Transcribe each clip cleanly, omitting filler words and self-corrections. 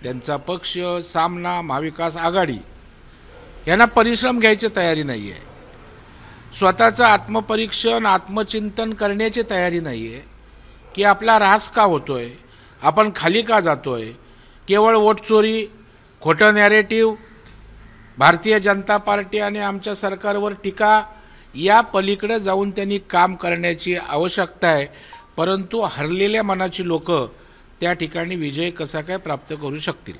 त्यांचा पक्ष, सामना, महाविकास आघाडी यांना परिश्रम घ्यायची तयारी नाही आहे. स्वतःचं आत्मपरीक्षण, आत्मचिंतन करण्याची तयारी नाही आहे की आपला ऱ्हास का होतोय, आपण खाली का जातोय. केवळ वोट चोरी, खोटं नॅरेटिव्ह, भारतीय जनता पार्टी आणि आमच्या सरकारवर टीका, या पलीकडे जाऊन त्यांनी काम करण्याची आवश्यकता आहे. परंतु हरलेल्या मनाची लोक त्या ठिकाणी विजय कसा काय प्राप्त करू शकतील.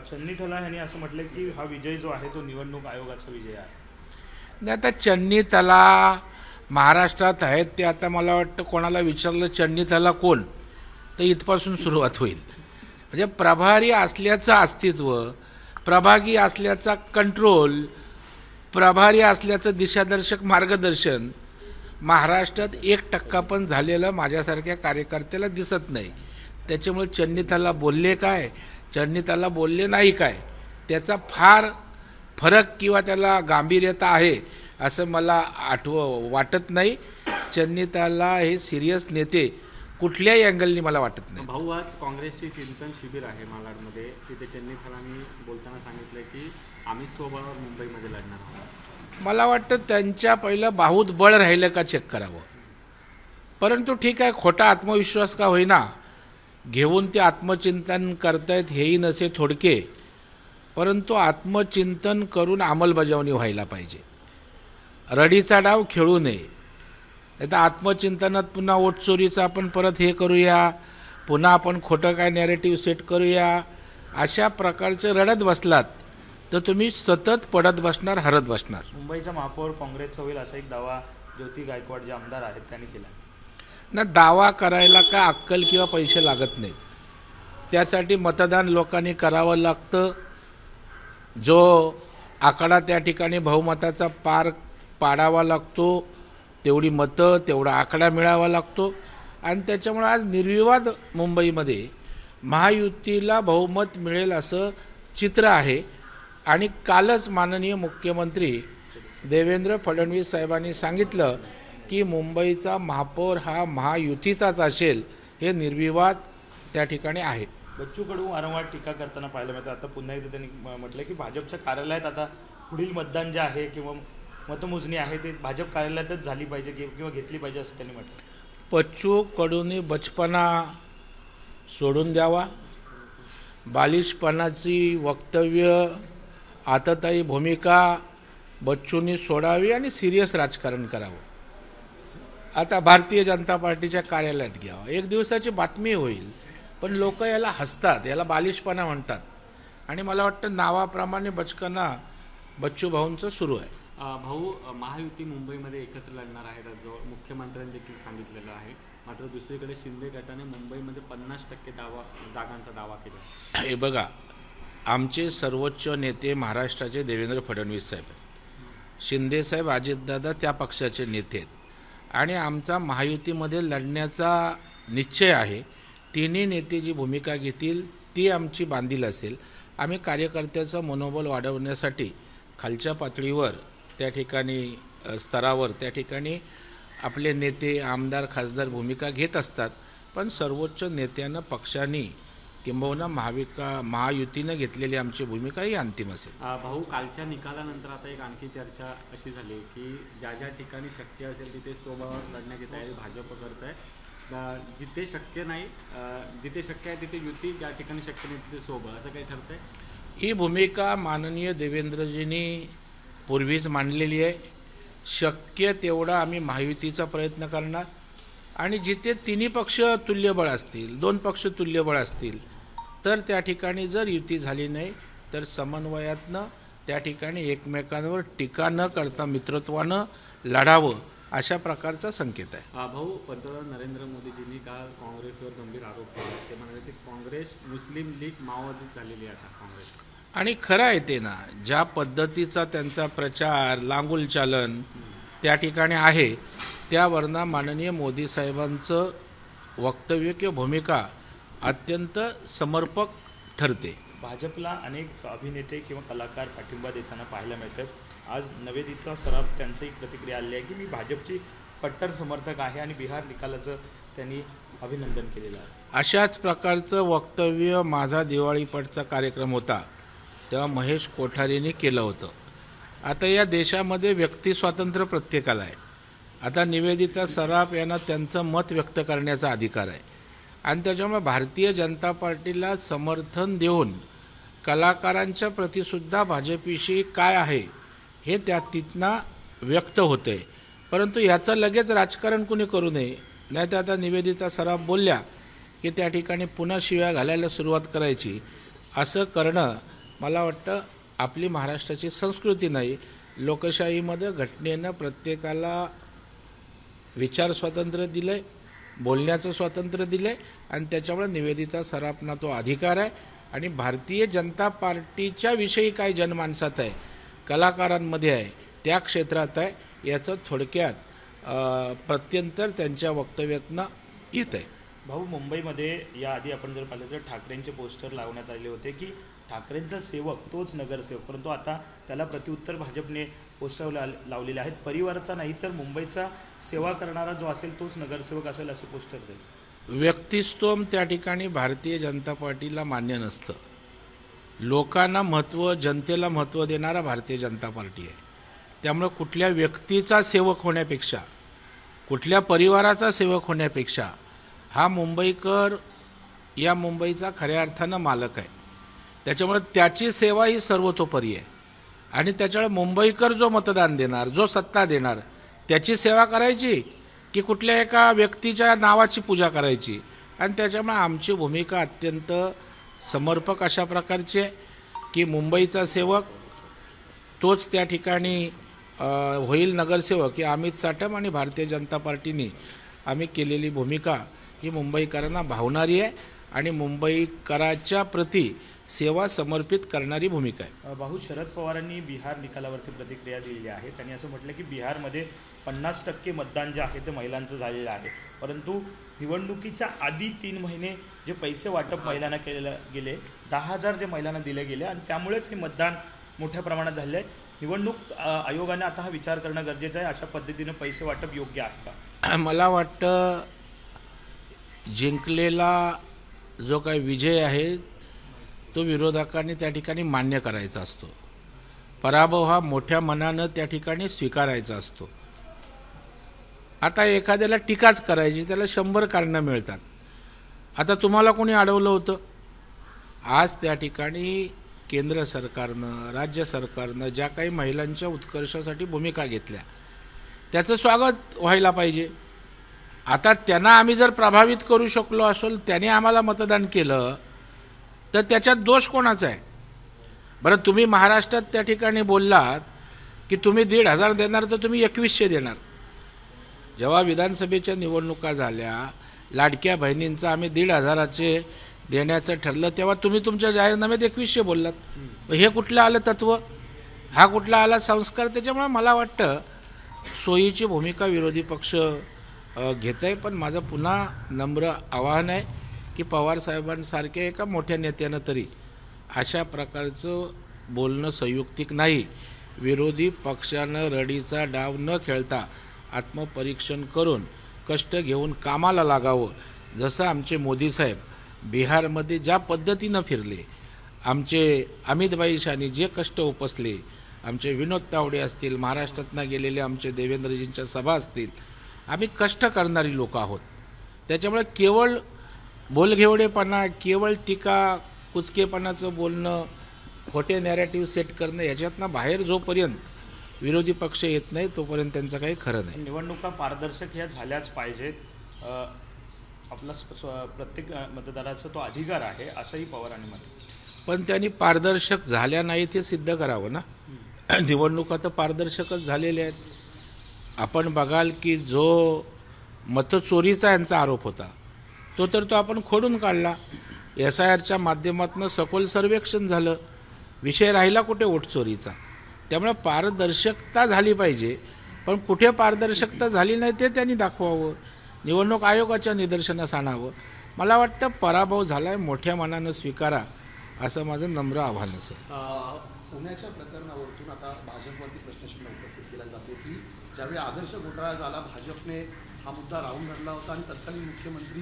चन्नी थला यांनी असं म्हटलं की हा विजय जो आहे तो निवडणूक आयोगाचा विजय आहे. नाही, आता चन्नी तला महाराष्ट्रात आहेत ते, आता मला वाटतं कोणाला विचारलं चन्नी तला कोण, तर इथपासून सुरुवात होईल. म्हणजे प्रभारी असल्याचं अस्तित्व, प्रभागी असल्याचा कंट्रोल, प्रभारी असल्याचं दिशादर्शक मार्गदर्शन महाराष्ट्रात 1% पण झालेलं माझ्यासारख्या कार्यकर्त्याला दिसत नाही. त्याच्यामुळे चन्नीथाला बोलले काय, चन्नीथाला बोलले नाही काय, त्याचा फार फरक किंवा त्याला गांभीर्यता आहे असं मला वाटत नाही. चन्नीथाला हे सिरियस नेते कुठल्याही अँगलनी मला वाटत नाही. भाऊ, आज काँग्रेसची चिंतन शिबिर आहे मालाडमध्ये. तिथे चन्नी थलांनी बोलताना सांगितलं की आम्ही स्वबळावर मुंबईमध्ये लढणार आहोत. मला वाटतं त्यांच्या पहिलं बाहुत बळ राहिलं का चेक करावं. परंतु ठीक आहे, खोटा आत्मविश्वास का होईना घेऊन ते आत्मचिंतन करतायत हेही नसे थोडके. परंतु आत्मचिंतन करून अंमलबजावणी व्हायला पाहिजे. रडीचा डाव खेळू नये. आता आत्मचिंतनात पुन्हा वोट चोरीचं आपण परत हे करूया, पुन्हा आपण खोटं काय नॅरेटिव्ह सेट करूया, अशा प्रकारचे रडत बसलात तर तुम्ही सतत पडत बसणार, हरत बसणार. मुंबईचा महापौर काँग्रेसचा होईल असा एक दावा ज्योती गायकवाड जे आमदार आहेत त्यांनी केला. ना, दावा करायला काय अक्कल किंवा पैसे लागत नाहीत. त्यासाठी मतदान लोकांनी करावं लागतं. जो आकडा त्या ठिकाणी बहुमताचा पार पाडावा लागतो, तेवढी मतं, तेवढा आकडा मिळावा लागतो. आणि त्याच्यामुळे आज निर्विवाद मुंबईमध्ये महायुतीला बहुमत मिळेल असं चित्र आहे. आणि कालच माननीय मुख्यमंत्री देवेंद्र फडणवीस साहेबांनी सांगितलं की मुंबईचा महापौर हा महायुतीचाच असेल, हे निर्विवाद त्या ठिकाणी आहे. बच्चू कडू वारंवार टीका करताना पाहायला मिळतं. आता पुन्हा एकदा त्यांनी म्हटलं की भाजपच्या कार्यालयात आता पुढील मतदान जे आहे किंवा मतमोजणी आहे ते भाजप कार्यालयातच झाली पाहिजे किंवा घेतली पाहिजे असं त्यांनी म्हटलं. बच्चू कडूंनी बचपना सोडून द्यावा, बालिशपणाची वक्तव्य, आततायी भूमिका बच्चूंनी सोडावी आणि सिरियस राजकारण करावं. आता भारतीय जनता पार्टीच्या कार्यालयात घ्यावं, एक दिवसाची बातमी होईल, पण लोक याला हसतात, याला बालिशपणा म्हणतात. आणि मला वाटतं नावाप्रमाणे बचकना बच्चू भाऊंचं सुरू आहे. भाऊ, महायुती मुंबईमध्ये एकत्र लढणार आहे जो मुख्यमंत्र्यांनी देखील सांगितलेलं आहे. मात्र दुसरीकडे शिंदे गटाने मुंबईमध्ये 50% जागांचा दावा केला. हे बघा, आमचे सर्वोच्च नेते महाराष्ट्राचे देवेंद्र फडणवीस साहेब, शिंदेसाहेब, अजितदादा त्या पक्षाचे नेते आहेत. आणि आमचा महायुतीमध्ये लढण्याचा निश्चय आहे. तिन्ही नेते जी भूमिका घेतील ती आमची बांधील असेल. आम्ही कार्यकर्त्याचं मनोबल वाढवण्यासाठी खालच्या पातळीवर त्या ठिकाणी स्तरावर त्या ठिकाणी आपले नेते, आमदार, खासदार भूमिका घेत असतात. पण सर्वोच्च नेत्यांना, पक्षांनी किंबहुना महायुतीनं घेतलेली आमची भूमिका ही अंतिम असेल. भाऊ, कालच्या निकालानंतर आता एक आणखी चर्चा अशी झाली की ज्या ज्या ठिकाणी शक्य असेल तिथे स्वबळावर लढण्याची तयारी भाजप करत आहे. जिथे शक्य नाही, जिथे शक्य आहे तिथे युती, ज्या ठिकाणी शक्य नाही तिथे स्वबळ, असं काही ठरतंय. ही भूमिका माननीय देवेंद्रजींनी पूर्वीच मांडलेली आहे. शक्य तेवढा आम्ही महायुतीचा प्रयत्न करणार. आणि जिथे तिन्ही पक्ष तुल्यबळ असतील, 2 पक्ष तुल्यबळ असतील, तर त्या ठिकाणी जर युती झाली नाही तर समन्वयातनं त्या ठिकाणी एकमेकांवर टीका न करता मित्रत्वानं लढावं, अशा प्रकारचा संकेत आहे. भाऊ, पंतप्रधान नरेंद्र मोदीजींनी काल काँग्रेसवर गंभीर आरोप केले. ते म्हणाले की काँग्रेस मुस्लिम लीग माओवादीत झालेली आहे आता काँग्रेस. आणि खरं आहे ते ना, ज्या पद्धतीचा त्यांचा प्रचार, लांगुल चालन त्या ठिकाणी आहे, त्यावरनं माननीय मोदी साहेबांचं वक्तव्य किंवा भूमिका अत्यंत समर्पक ठरते. भाजपला अनेक अभिनेते किंवा कलाकार पाठिंबा देताना पाहायला मिळतात. आज नवेदिता सराफ त्यांची प्रतिक्रिया आली आहे की मी भाजपची कट्टर समर्थक आहे आणि बिहार निकालाचं त्यांनी अभिनंदन केलेलं आहे. अशाच प्रकारचं वक्तव्य माझा दिवाळीपटचा कार्यक्रम होता तेव्हा महेश कोठारीने केलं होतं. आता या देशामध्ये व्यक्ती स्वातंत्र्य प्रत्येकाला आहे. आता निवेदिता सराफ यांना त्यांचं मत व्यक्त करण्याचा अधिकार आहे आणि त्याच्यामुळे भारतीय जनता पार्टीला समर्थन देऊन कलाकारांच्या प्रतिसुद्धा भाजपविषयी काय आहे हे तिथनं व्यक्त होतं आहे. परंतु याचं लगेच राजकारण कुणी करू नये. नाही तर आता निवेदिता सराफ बोलल्या की त्या ठिकाणी पुन्हा शिव्या घालायला सुरुवात करायची. असं करणं मला वाटतं आपली महाराष्ट्राची संस्कृती नाही. लोकशाहीमध्ये घटनेनं प्रत्येकाला विचार स्वातंत्र्य दिलं आहे, बोलण्याचं स्वातंत्र्य दिलं आहे आणि त्याच्यामुळे निवेदिता सराफना तो अधिकार आहे. आणि भारतीय जनता पार्टीच्या विषयी काय जनमानसात आहे, कलाकारांमध्ये आहे, त्या क्षेत्रात आहे, याचं थोडक्यात प्रत्यंतर त्यांच्या वक्तव्यातनं येत आहे. भाऊ, मुंबईमध्ये याआधी आपण जर पाहिलं तर ठाकरेंचे पोस्टर लावण्यात आले होते की ठाकरेंचा सेवक तोच नगरसेवक, परंतु आता त्याला प्रत्युत्तर भाजपने पोस्टर लावलेले आहेत. परिवाराचा नाही तर मुंबईचा सेवा करणारा जो असेल तोच नगरसेवक असेल असे पोस्टर जाईल. व्यक्तिस्तोम त्या ठिकाणी भारतीय जनता पार्टीला मान्य नसतं. लोकांना महत्त्व, जनतेला महत्त्व देणारा भारतीय जनता पार्टी आहे. त्यामुळे कुठल्या व्यक्तीचा सेवक होण्यापेक्षा, कुठल्या परिवाराचा सेवक होण्यापेक्षा हा मुंबईकर या मुंबईचा खऱ्या अर्थानं मालक आहे. त्याच्यामुळे त्याची सेवा ही सर्वतोपरी आहे आणि त्याच्यामुळे मुंबईकर जो मतदान देणार, जो सत्ता देणार, त्याची सेवा करायची की कुठल्या एका व्यक्तीच्या नावाची पूजा करायची. आणि त्याच्यामुळे आमची भूमिका अत्यंत समर्पक अशा प्रकारची आहे की मुंबईचा सेवक तोच त्या ठिकाणी होईल नगरसेवक. की अमित साटम आणि भारतीय जनता पार्टीने आम्ही केलेली भूमिका ही मुंबईकरांना भावणारी आहे आणि मुंबईकराच्या प्रती सेवा समर्पित करणारी भूमिका आहे. भाऊ, शरद पवारांनी बिहार निकालावरती प्रतिक्रिया दिलेली आहे. त्यांनी असं म्हटलं की बिहारमध्ये 50% मतदान जे आहे ते महिलांचं झालेलं आहे, परंतु निवडणुकीच्या आधी 3 महिने जे पैसे वाटप महिलांना केले गेले, 10,000 जे महिलांना दिले गेले आणि त्यामुळेच हे मतदान मोठ्या प्रमाणात झाले आहे. निवडणूक आयोगाने आता हा विचार करणं गरजेचं आहे. अशा पद्धतीनं पैसे वाटप योग्य आहे का? मला वाटतं जिंकलेला जो काही विजय आहे तो विरोधकांनी त्या ठिकाणी मान्य करायचा असतो. पराभव हा मोठ्या मनानं त्या ठिकाणी स्वीकारायचा असतो. आता एखाद्याला टीकाच करायची, त्याला 100 कारणं मिळतात. आता तुम्हाला कोणी अडवलं होतं? आज त्या ठिकाणी केंद्र सरकारनं, राज्य सरकारनं ज्या काही महिलांच्या उत्कर्षासाठी भूमिका घेतल्या त्याचं स्वागत व्हायला पाहिजे. आता त्यांना आम्ही जर प्रभावित करू शकलो असेल, त्याने आम्हाला मतदान केलं, तर त्याच्यात दोष कोणाचा आहे? बरं, तुम्ही महाराष्ट्रात त्या ठिकाणी बोललात की तुम्ही 1,500 देणार, तर तुम्ही 2100 देणार. जेव्हा विधानसभेच्या निवडणुका झाल्या, लाडक्या बहिणींचा आम्ही 1,500 देण्याचं ठरलं, तेव्हा तुम्ही तुमच्या जाहीरनाम्यात 2100 बोललात. हे कुठलं आलं तत्व? हा कुठला आला संस्कार? त्याच्यामुळे मला वाटतं सोयीची भूमिका विरोधी पक्ष घेत आहे. पण माझं पुन्हा नम्र आवाहन आहे की पवारसाहेबांसारख्या एका मोठ्या नेत्यानं तरी अशा प्रकारचं बोलणं संयुक्तिक नाही. विरोधी पक्षानं रडीचा डाव न खेळता आत्मपरीक्षण करून कष्ट घेऊन कामाला लागावं. जसं आमचे मोदी साहेब बिहारमध्ये ज्या पद्धतीनं फिरले, आमचे अमितभाई शानी जे कष्ट उपसले, आमचे विनोद तावडे असतील, महाराष्ट्रातनं गेलेले आमचे देवेंद्रजींच्या सभा असतील, आम्ही कष्ट करणारी लोक आहोत. त्याच्यामुळे केवळ बोलघेवडेपणा, केवळ टीका कुचकेपणाचं बोलणं, खोटे नॅरेटिव्ह सेट करणं, याच्यातनं बाहेर जोपर्यंत विरोधी पक्ष येत नाही तोपर्यंत त्यांचं काही खरं नाही. निवडणुका पारदर्शक ह्या झाल्याच पाहिजेत. आपला प्रत्येक मतदाराचा तो अधिकार आहे असंही पवारांनी म्हटलं. पण त्यांनी पारदर्शक झाल्या नाही ते सिद्ध करावं ना. निवडणुका तर पारदर्शकच झालेल्या आहेत. आपण बघाल की जो मतचोरीचा यांचा आरोप होता तो आपण खोडून काढला. SIRच्या माध्यमातून सखोल सर्वेक्षण झालं, विषय राहिला कुठे वोटचोरीचा. त्यामुळे पारदर्शकता झाली पाहिजे, पण कुठे पारदर्शकता झाली नाही ते त्यांनी दाखवावं, निवडणूक आयोगाच्या निदर्शनास आणावं. मला वाटतं पराभव झाला आहे, मोठ्या मनानं स्वीकारा असं माझं नम्र आव्हान असेल. पुण्याच्या प्रकरणावरतून आता भाजपवरती प्रश्नचिन्ह उपस्थित केला जातो की ज्यावेळी आदर्श घोटाळा झाला, भाजपने हा मुद्दा राहून धरला होता आणि तत्कालीन मुख्यमंत्री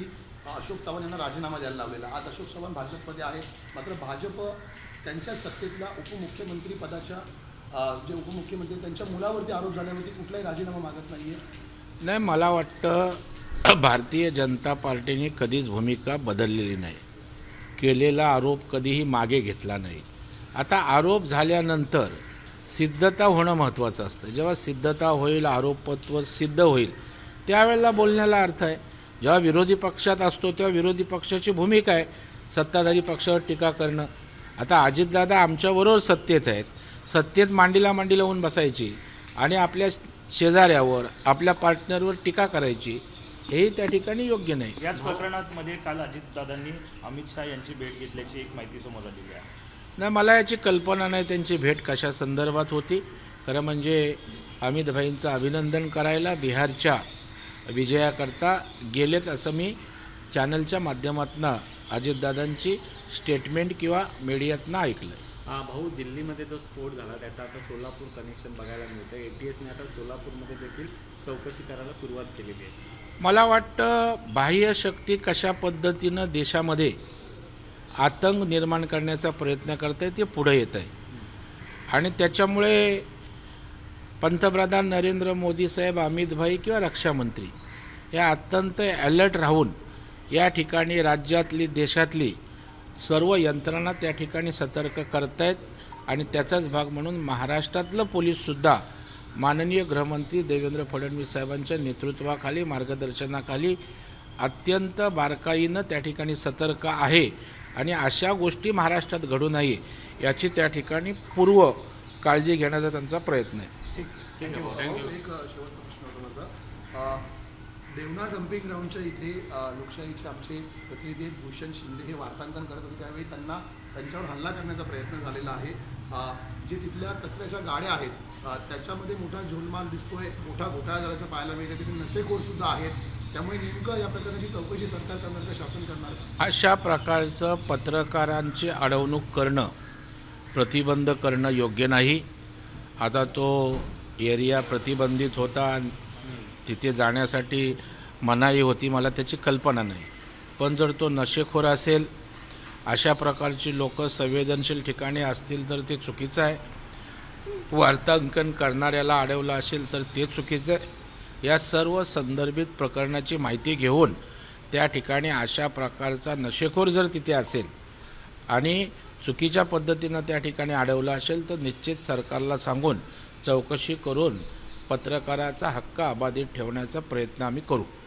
अशोक चव्हाण यांना राजीनामा द्यायला लावलेला. आज अशोक चव्हाण भाजपमध्ये आहेत, मात्र भाजप त्यांच्या सत्तेतल्या उपमुख्यमंत्री पदाच्या जे उपमुख्यमंत्री त्यांच्या मुलावरती आरोप झाल्यावरती कुठलाही राजीनामा मागत नाही आहे. नाही, मला वाटतं भारतीय जनता पार्टीने कधीच भूमिका बदललेली नाही. केलेला आरोप कधीही मागे घेतला नाही. आता आरोप झाल्यानंतर सिद्धता होणं महत्त्वाचं असतं. जेव्हा सिद्धता होईल, आरोपत्व सिद्ध होईल, त्यावेळेला बोलण्याला अर्थ आहे. जेव्हा विरोधी पक्षात असतो तेव्हा विरोधी पक्षाची भूमिका आहे सत्ताधारी पक्षावर टीका करणं. आता अजितदादा आमच्याबरोबर सत्तेत आहेत, सत्तेत मांडीला मांडी लावून बसायची आणि आपल्या शेजाऱ्यावर, आपल्या पार्टनरवर टीका करायची, हेही त्या ठिकाणी योग्य नाही. याच प्रकरणामध्ये काल अजितदादांनी अमित शहा यांची भेट घेतल्याची एक माहिती समोर आलेली आहे. नाही, मला याची कल्पना नाही त्यांची भेट कशा संदर्भात होती. खरं म्हणजे अमित भाईंचं अभिनंदन करायला बिहारच्या विजयाकरता गेलेत असं मी चॅनलच्या माध्यमातून अजितदादांची स्टेटमेंट किंवा मीडियातनं ऐकलं. भाऊ, दिल्लीमध्ये जो स्फोट झाला त्याचा आता सोलापूर कनेक्शन बघायला मिळतं. ATSने आता सोलापूरमध्ये देखील चौकशी करायला सुरुवात केलेली आहे. मला वाटतं बाह्य शक्ती कशा पद्धतीनं देशामध्ये आतंक निर्माण करण्याचा प्रयत्न करत आहे ते पुढे येत आहे. आणि त्याच्यामुळे पंतप्रधान नरेंद्र मोदी साहेब, अमित भाई किंवा रक्षामंत्री या अत्यंत अलर्ट राहून या ठिकाणी राज्यातली, देशातली सर्व यंत्रणा त्या ठिकाणी सतर्क करतायत. आणि त्याचाच भाग म्हणून महाराष्ट्रातलं पोलीससुद्धा माननीय गृहमंत्री देवेंद्र फडणवीस साहेबांच्या नेतृत्वाखाली, मार्गदर्शनाखाली अत्यंत बारकाईनं त्या ठिकाणी सतर्क आहे. आणि अशा गोष्टी महाराष्ट्रात घडू नये याची त्या ठिकाणी पूर्व काळजी घेण्याचा त्यांचा प्रयत्न आहे. ठीक, थँक्यू. एक शेवटचा प्रश्न होता माझा. देवना डम्पिंग ग्राउंडच्या इथे लोकशाहीचे आमचे प्रतिनिधी भूषण शिंदे हे वार्तांकन करत होते, त्यावेळी त्यांच्यावर हल्ला करण्याचा प्रयत्न झालेला आहे. जे तिथल्या कचऱ्याच्या गाड्या आहेत त्याच्यामध्ये मोठा झोलमाल दिसतोय, मोठा घोटाळा झाल्याचं पाहायला मिळतं. तिथे नशेखोर सुद्धा आहेत. त्यामुळे नेमकं या प्रकारची चौकशी सरकार करणार का शासन करणार? अशा प्रकारचं पत्रकारांची अडवणूक करणं, प्रतिबंध करणं योग्य नाही. आता तो एरिया प्रतिबंधित होता, तिथे जाण्यासाठी मनाई होती, मला त्याची कल्पना नाही. पण जर तो नशेखोर असेल, अशा प्रकारची लोक संवेदनशील ठिकाणी असतील तर ते चुकीचं आहे. वार्तांकन करणाऱ्याला अडवलं असेल तर ते चुकीचं आहे. या सर्व संदर्भित प्रकरणाची माहिती घेऊन त्या ठिकाणी अशा प्रकारचा नशेखोर जर तिथे असेल आणि चुकीच्या पद्धतीनं त्या ठिकाणी अडवलं असेल तर निश्चित सरकारला सांगून चौकशी करून पत्रकाराचा हक्क अबाधित ठेवण्याचा प्रयत्न आम्ही करू.